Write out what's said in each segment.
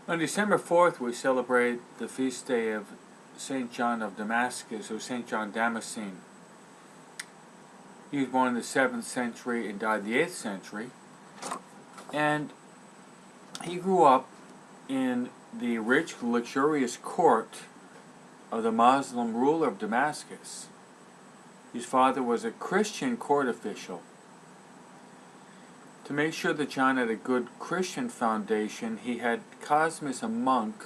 On December 4th, we celebrate the feast day of St. John of Damascus, or St. John Damascene. He was born in the 7th century and died in the 8th century. And he grew up in the rich, luxurious court of the Muslim ruler of Damascus. His father was a Christian court official. To make sure that John had a good Christian foundation, he had Cosmas, a monk,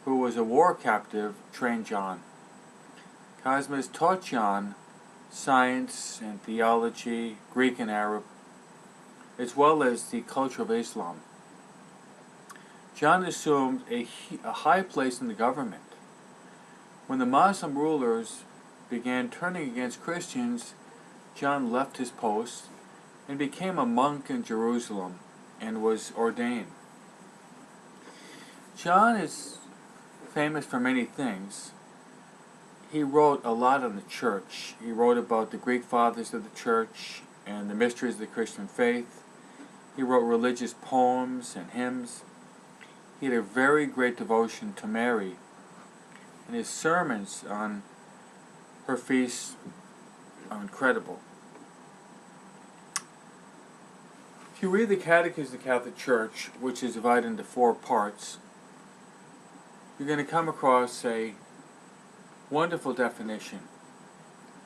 who was a war captive, train John. Cosmas taught John science and theology, Greek and Arab, as well as the culture of Islam. John assumed a high place in the government. When the Muslim rulers began turning against Christians, John left his post and became a monk in Jerusalem and was ordained. John is famous for many things. He wrote a lot on the church. He wrote about the Greek fathers of the church and the mysteries of the Christian faith. He wrote religious poems and hymns. He had a very great devotion to Mary, and his sermons on her feast are incredible. If you read the Catechism of the Catholic Church, which is divided into 4 parts, you're going to come across a wonderful definition.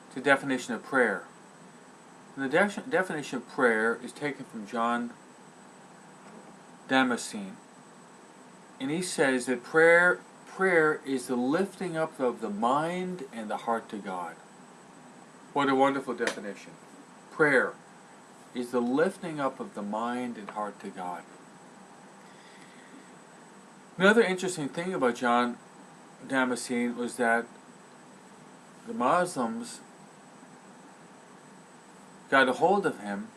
It's a definition of prayer. And the definition of prayer is taken from John Damascene. And he says that prayer is the lifting up of the mind and the heart to God. What a wonderful definition. Prayer is the lifting up of the mind and heart to God. Another interesting thing about John Damascene was that the Muslims got a hold of him,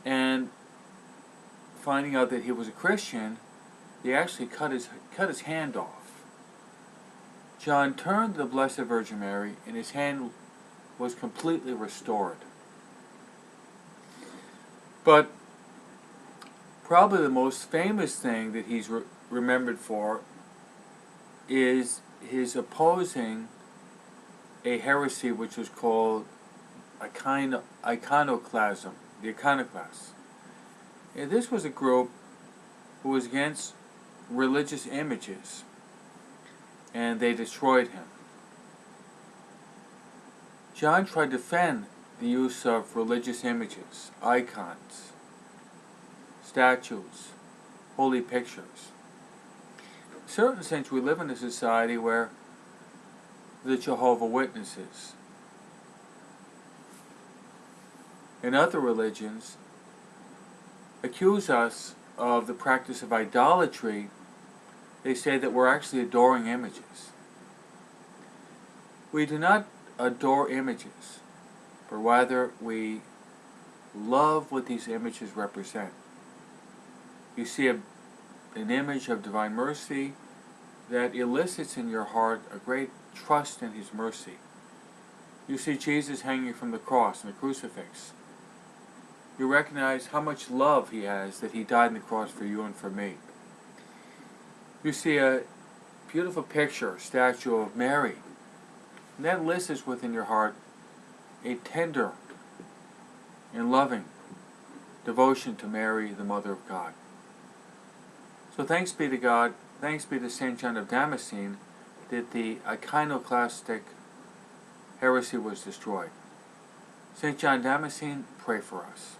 and finding out that he was a Christian, they actually cut his hand off. John turned to the Blessed Virgin Mary, and his hand was completely restored. But probably the most famous thing that he's remembered for is his opposing a heresy which was called Iconoclasm, the Iconoclasts. And this was a group who was against religious images, and they destroyed him. John tried to defend the use of religious images, icons, statues, holy pictures. In a certain sense, we live in a society where the Jehovah's Witnesses and other religions accuse us of the practice of idolatry. They say that we're actually adoring images. We do not adore images, but rather we love what these images represent. You see an image of divine mercy that elicits in your heart a great trust in His mercy. You see Jesus hanging from the cross and the crucifix. You recognize how much love He has, that He died on the cross for you and for me. You see a beautiful picture, statue of Mary, and that elicits within your heart a tender and loving devotion to Mary, the Mother of God. So thanks be to God, thanks be to St. John of Damascene, that the iconoclastic heresy was destroyed. St. John Damascene, pray for us.